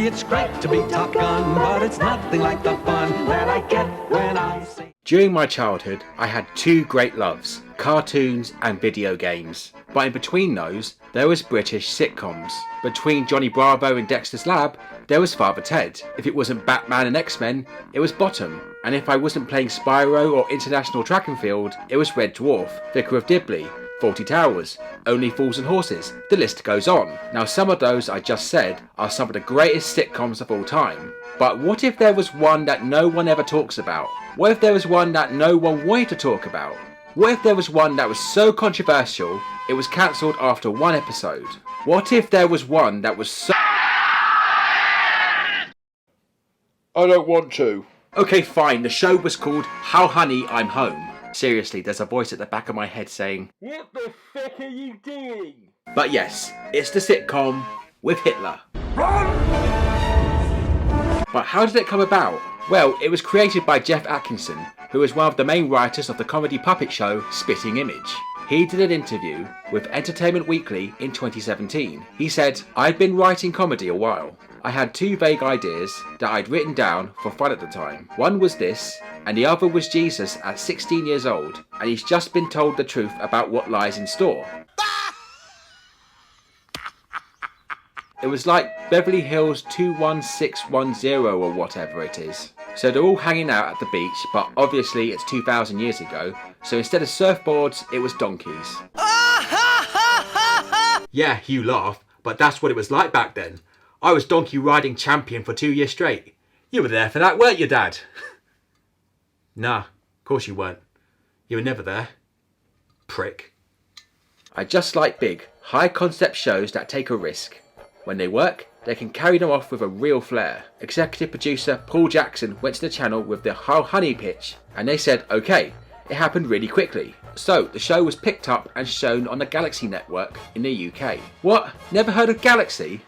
Gee, it's great to be Top Gun, but it's nothing like the fun that I get when I see. During my childhood, I had two great loves, cartoons and video games. But in between those, there was British sitcoms. Between Johnny Bravo and Dexter's Lab, there was Father Ted. If it wasn't Batman and X-Men, it was Bottom. And if I wasn't playing Spyro or International Track and Field, it was Red Dwarf, Vicar of Dibley, Fawlty Towers, Only Fools and Horses, the list goes on. Now some of those I just said are some of the greatest sitcoms of all time. But what if there was one that no one ever talks about? What if there was one that no one wanted to talk about? What if there was one that was so controversial, it was cancelled after one episode? What if there was one that was so... I don't want to. Okay, fine, the show was called How Honey, I'm Home. Seriously, there's a voice at the back of my head saying, "What the fuck are you doing?" But yes, it's the sitcom with Hitler. Run! But how did it come about? Well, it was created by Jeff Atkinson, who was one of the main writers of the comedy puppet show Spitting Image. He did an interview with Entertainment Weekly in 2017. He said, "I'd been writing comedy a while. I had two vague ideas that I'd written down for fun at the time. One was this, and the other was Jesus at 16 years old, and he's just been told the truth about what lies in store." It was like Beverly Hills 21610 or whatever it is. So they're all hanging out at the beach, but obviously it's 2,000 years ago, so instead of surfboards, it was donkeys. Yeah, you laugh, but that's what it was like back then. I was donkey riding champion for 2 years straight. You were there for that, weren't you, Dad? Nah, of course you weren't. You were never there. Prick. I just like big, high concept shows that take a risk. When they work, they can carry them off with a real flair. Executive producer Paul Jackson went to the channel with the How Honey pitch, and they said, okay, it happened really quickly. So the show was picked up and shown on the Galaxy Network in the UK. What? Never heard of Galaxy?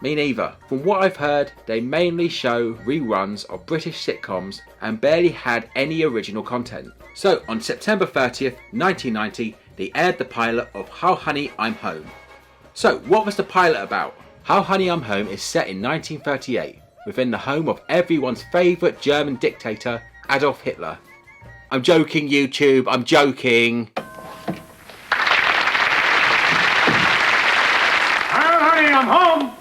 Me neither. From what I've heard, they mainly show reruns of British sitcoms and barely had any original content. So on September 30th, 1990, they aired the pilot of How Honey, I'm Home. So what was the pilot about? How Honey, I'm Home is set in 1938, within the home of everyone's favourite German dictator, Adolf Hitler. I'm joking, YouTube, I'm joking. How honey, I'm home!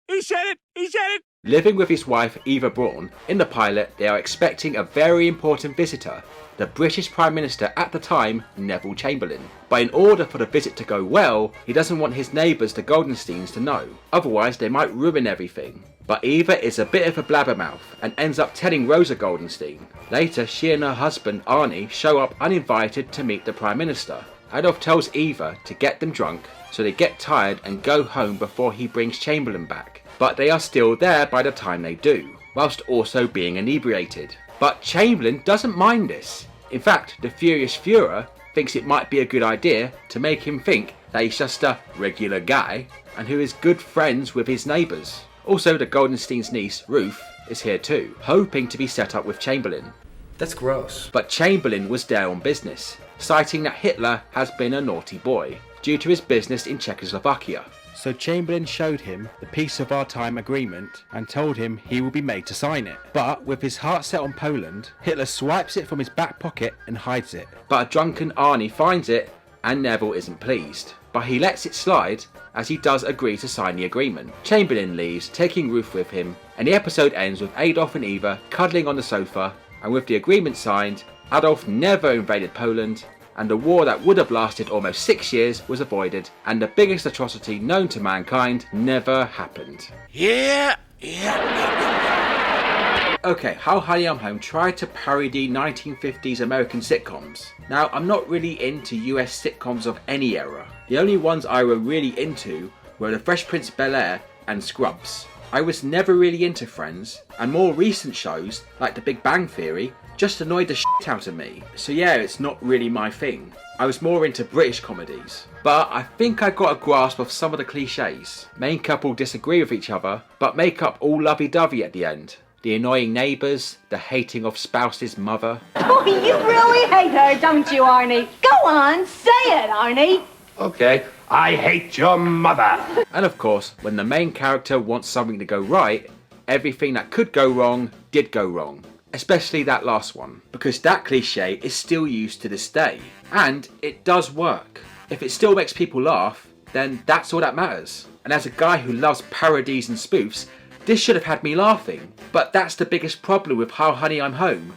He said it! Living with his wife Eva Braun, in the pilot they are expecting a very important visitor, the British Prime Minister at the time, Neville Chamberlain. But in order for the visit to go well, he doesn't want his neighbours the Goldensteins to know, otherwise they might ruin everything. But Eva is a bit of a blabbermouth and ends up telling Rosa Goldenstein. Later she and her husband Arnie show up uninvited to meet the Prime Minister. Adolf tells Eva to get them drunk, so they get tired and go home before he brings Chamberlain back. But they are still there by the time they do, whilst also being inebriated. But Chamberlain doesn't mind this. In fact, the furious Führer thinks it might be a good idea to make him think that he's just a regular guy and who is good friends with his neighbours. Also, the Goldenstein's niece, Ruth, is here too, hoping to be set up with Chamberlain. That's gross. But Chamberlain was there on business, citing that Hitler has been a naughty boy due to his business in Czechoslovakia. So Chamberlain showed him the Peace of Our Time agreement and told him he will be made to sign it. But with his heart set on Poland, Hitler swipes it from his back pocket and hides it. But a drunken Arnie finds it and Neville isn't pleased. But he lets it slide as he does agree to sign the agreement. Chamberlain leaves, taking Ruth with him, and the episode ends with Adolf and Eva cuddling on the sofa, and with the agreement signed, Adolf never invaded Poland, and the war that would have lasted almost 6 years was avoided, and the biggest atrocity known to mankind never happened. Yeah. Okay, How Honey, I'm Home tried to parody 1950s American sitcoms. Now, I'm not really into US sitcoms of any era. The only ones I were really into were The Fresh Prince of Bel-Air and Scrubs. I was never really into Friends, and more recent shows, like The Big Bang Theory, just annoyed the shit out of me. So yeah, it's not really my thing. I was more into British comedies. But I think I got a grasp of some of the cliches. Main couple disagree with each other, but make up all lovey-dovey at the end. The annoying neighbours, the hating of spouse's mother. Oh, you really hate her, don't you, Arnie? Go on, say it, Arnie. Okay, I hate your mother. And of course, when the main character wants something to go right, everything that could go wrong did go wrong. Especially that last one, because that cliche is still used to this day. And it does work. If it still makes people laugh, then that's all that matters. And as a guy who loves parodies and spoofs, this should have had me laughing. But that's the biggest problem with How Honey I'm Home.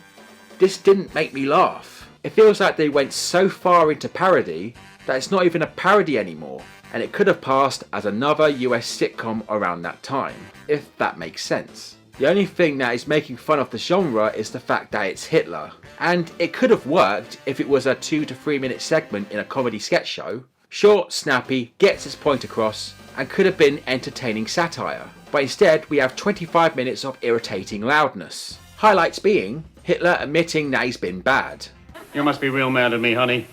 This didn't make me laugh. It feels like they went so far into parody that it's not even a parody anymore. And it could have passed as another US sitcom around that time, if that makes sense. The only thing that is making fun of the genre is the fact that it's Hitler. And it could have worked if it was a 2 to 3 minute segment in a comedy sketch show. Short, snappy, gets its point across, and could have been entertaining satire. But instead we have 25 minutes of irritating loudness. Highlights being Hitler admitting that he's been bad. You must be real mad at me, honey.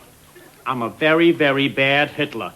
I'm a very, very bad Hitler.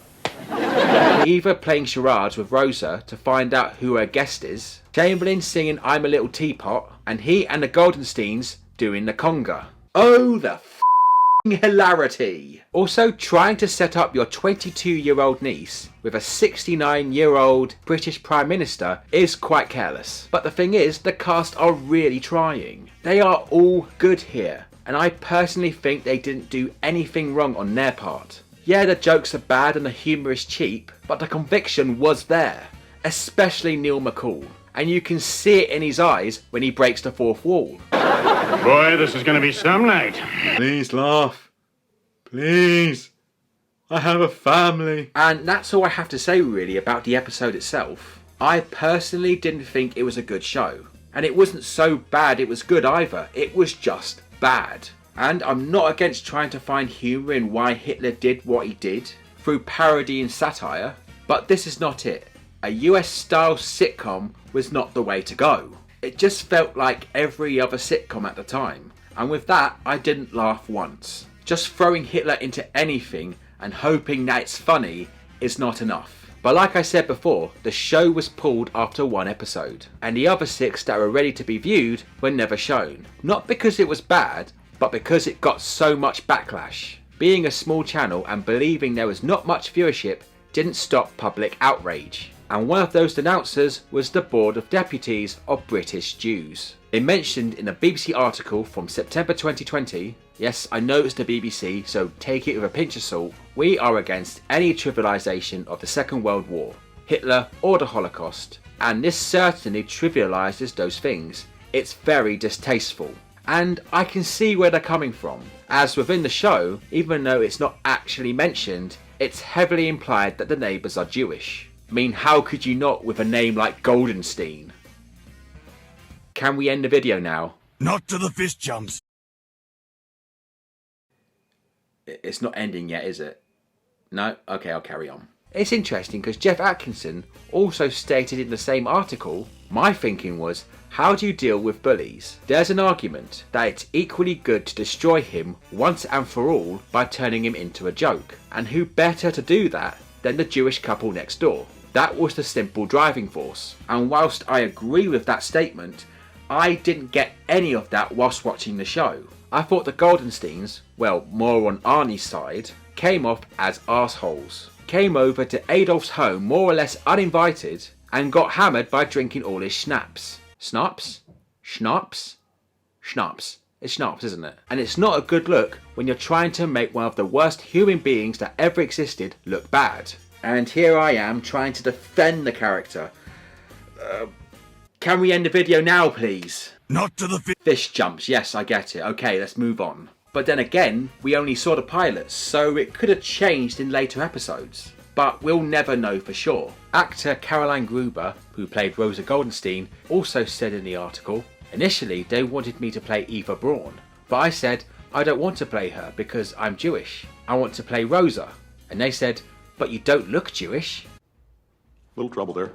Eva playing charades with Rosa to find out who her guest is, Chamberlain singing I'm a Little Teapot, and he and the Goldensteins doing the conga. Oh, the f***ing hilarity! Also, trying to set up your 22-year-old niece with a 69-year-old British Prime Minister is quite careless. But the thing is, the cast are really trying. They are all good here, and I personally think they didn't do anything wrong on their part. Yeah, the jokes are bad and the humour is cheap, but the conviction was there, especially Neil McCall. And you can see it in his eyes when he breaks the fourth wall. Boy, this is going to be some night. Please laugh. Please. I have a family. And that's all I have to say really about the episode itself. I personally didn't think it was a good show. And it wasn't so bad it was good either. It was just bad. And I'm not against trying to find humour in why Hitler did what he did through parody and satire, but this is not it. A US style sitcom was not the way to go. It just felt like every other sitcom at the time, and with that I didn't laugh once. Just throwing Hitler into anything and hoping that it's funny is not enough. But like I said before, the show was pulled after one episode, and the other 6 that were ready to be viewed were never shown. Not because it was bad, but because it got so much backlash. Being a small channel and believing there was not much viewership didn't stop public outrage. And one of those denouncers was the Board of Deputies of British Jews. They mentioned in a BBC article from September 2020, yes, I know it's the BBC, so take it with a pinch of salt, we are against any trivialisation of the Second World War, Hitler or the Holocaust. And this certainly trivialises those things. It's very distasteful. And I can see where they're coming from, as within the show, even though it's not actually mentioned, it's heavily implied that the neighbours are Jewish. I mean, how could you not with a name like Goldenstein? Can we end the video now? Not to the fist jumps. It's not ending yet, is it? No? Okay, I'll carry on. It's interesting because Jeff Atkinson also stated in the same article, my thinking was, how do you deal with bullies? There's an argument that it's equally good to destroy him once and for all by turning him into a joke. And who better to do that than the Jewish couple next door? That was the simple driving force. And whilst I agree with that statement, I didn't get any of that whilst watching the show. I thought the Goldensteins, well, more on Arnie's side, came off as arseholes. Came over to Adolf's home more or less uninvited and got hammered by drinking all his schnapps. Schnapps? Schnapps? Schnapps. It's schnapps, isn't it? And it's not a good look when you're trying to make one of the worst human beings that ever existed look bad. And here I am trying to defend the character. Can we end the video now, please? Not to the Fish jumps, yes, I get it. Okay, let's move on. But then again, we only saw the pilot, so it could have changed in later episodes. But we'll never know for sure. Actor Caroline Gruber, who played Rosa Goldenstein, also said in the article, initially they wanted me to play Eva Braun, but I said, I don't want to play her because I'm Jewish. I want to play Rosa. And they said, but you don't look Jewish. Little trouble there.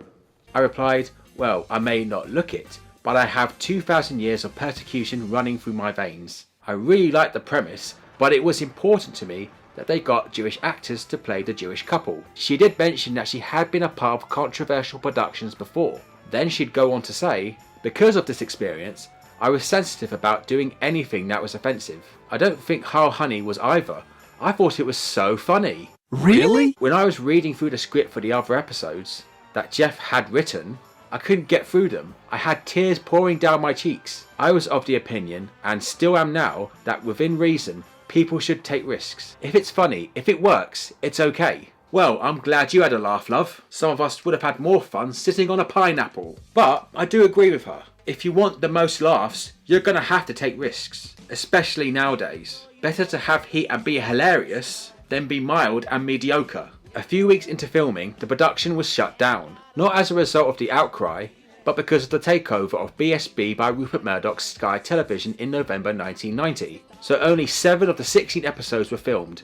I replied, well, I may not look it, but I have 2,000 years of persecution running through my veins. I really liked the premise, but it was important to me that they got Jewish actors to play the Jewish couple. She did mention that she had been a part of controversial productions before. Then she'd go on to say, because of this experience, I was sensitive about doing anything that was offensive. I don't think How Honey was either. I thought it was so funny. Really? When I was reading through the script for the other episodes that Jeff had written, I couldn't get through them. I had tears pouring down my cheeks. I was of the opinion, and still am now, that within reason, people should take risks. If it's funny, if it works, it's okay. Well, I'm glad you had a laugh, love. Some of us would have had more fun sitting on a pineapple. But I do agree with her. If you want the most laughs, you're gonna have to take risks. Especially nowadays. Better to have heat and be hilarious than be mild and mediocre. A few weeks into filming, the production was shut down. Not as a result of the outcry, but because of the takeover of BSB by Rupert Murdoch's Sky Television in November 1990. So only 7 of the 16 episodes were filmed.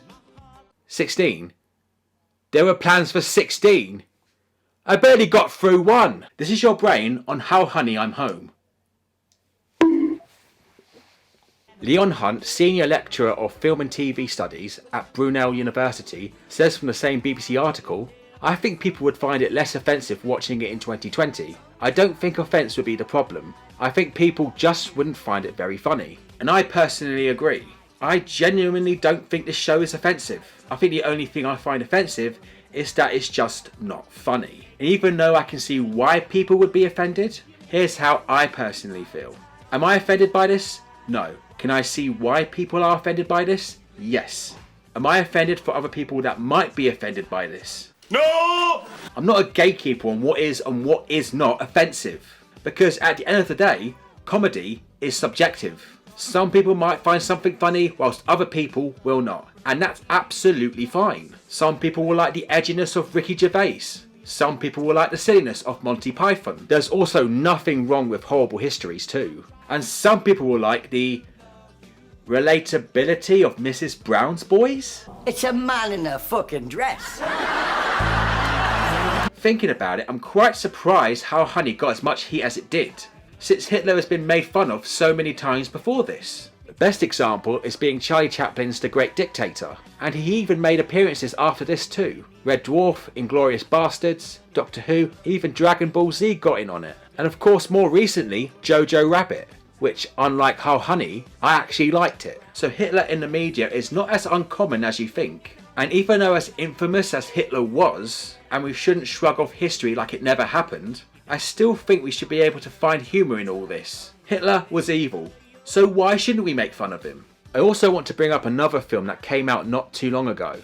16? There were plans for 16! I barely got through 1! This is your brain on How Honey I'm Home. Leon Hunt, Senior Lecturer of Film and TV Studies at Brunel University, says from the same BBC article, I think people would find it less offensive watching it in 2020. I don't think offence would be the problem. I think people just wouldn't find it very funny. And I personally agree. I genuinely don't think this show is offensive. I think the only thing I find offensive is that it's just not funny. And even though I can see why people would be offended, here's how I personally feel. Am I offended by this? No. Can I see why people are offended by this? Yes. Am I offended for other people that might be offended by this? No! I'm not a gatekeeper on what is and what is not offensive. Because at the end of the day, comedy is subjective. Some people might find something funny whilst other people will not. And that's absolutely fine. Some people will like the edginess of Ricky Gervais. Some people will like the silliness of Monty Python. There's also nothing wrong with horrible histories too. And some people will like the relatability of Mrs. Brown's Boys? It's a man in a fucking dress. Thinking about it, I'm quite surprised How Honey got as much heat as it did, since Hitler has been made fun of so many times before this. The best example is being Charlie Chaplin's The Great Dictator, and he even made appearances after this too. Red Dwarf, Inglourious Bastards, Doctor Who, even Dragon Ball Z got in on it. And of course more recently, Jojo Rabbit, which, unlike How Honey, I actually liked it. So Hitler in the media is not as uncommon as you think. And even though as infamous as Hitler was, and we shouldn't shrug off history like it never happened, I still think we should be able to find humour in all this. Hitler was evil, so why shouldn't we make fun of him? I also want to bring up another film that came out not too long ago.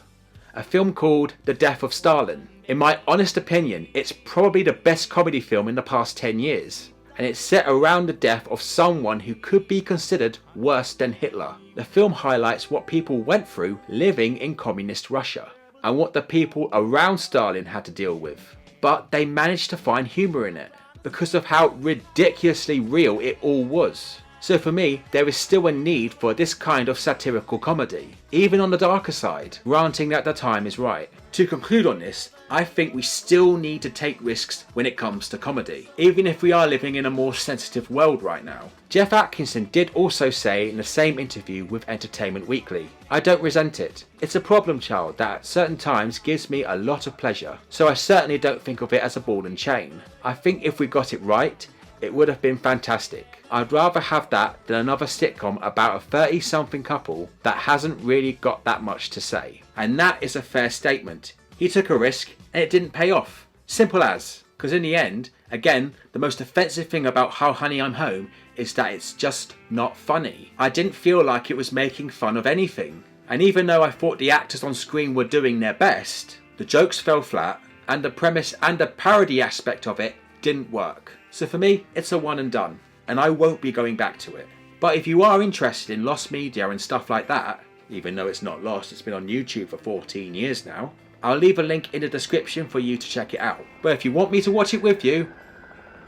A film called The Death of Stalin. In my honest opinion, it's probably the best comedy film in the past 10 years. And it's set around the death of someone who could be considered worse than Hitler. The film highlights what people went through living in communist Russia, and what the people around Stalin had to deal with. But they managed to find humour in it, because of how ridiculously real it all was. So for me, there is still a need for this kind of satirical comedy, even on the darker side, granting that the time is right. To conclude on this, I think we still need to take risks when it comes to comedy, even if we are living in a more sensitive world right now. Jeff Atkinson did also say in the same interview with Entertainment Weekly, I don't resent it. It's a problem child that at certain times gives me a lot of pleasure, so I certainly don't think of it as a ball and chain. I think if we got it right, it would have been fantastic. I'd rather have that than another sitcom about a 30-something couple that hasn't really got that much to say. And that is a fair statement. He took a risk and it didn't pay off. Simple as. Because in the end, again, the most offensive thing about How Honey I'm Home is that it's just not funny. I didn't feel like it was making fun of anything. And even though I thought the actors on screen were doing their best, the jokes fell flat and the premise and the parody aspect of it didn't work. So for me, it's a one and done, and I won't be going back to it. But if you are interested in lost media and stuff like that, even though it's not lost, it's been on YouTube for 14 years now, I'll leave a link in the description for you to check it out. But if you want me to watch it with you,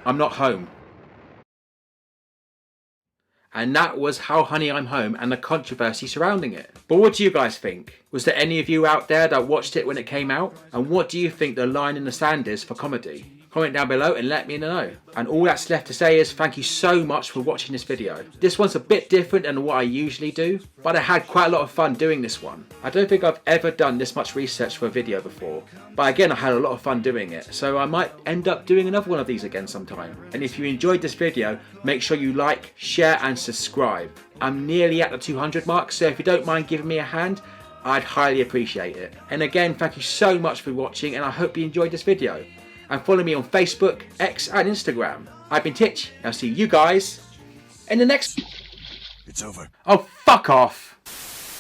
I'm not home. And that was How Honey I'm Home and the controversy surrounding it. But what do you guys think? Was there any of you out there that watched it when it came out? And what do you think the line in the sand is for comedy? Comment down below and let me know. And all that's left to say is thank you so much for watching this video. This one's a bit different than what I usually do, but I had quite a lot of fun doing this one. I don't think I've ever done this much research for a video before, but again I had a lot of fun doing it, so I might end up doing another one of these again sometime. And if you enjoyed this video, make sure you like, share and subscribe. I'm nearly at the 200 mark, so if you don't mind giving me a hand, I'd highly appreciate it. And again, thank you so much for watching, and I hope you enjoyed this video. And follow me on Facebook, X and Instagram. I've been Titch, and I'll see you guys in the next... It's over. Oh, fuck off!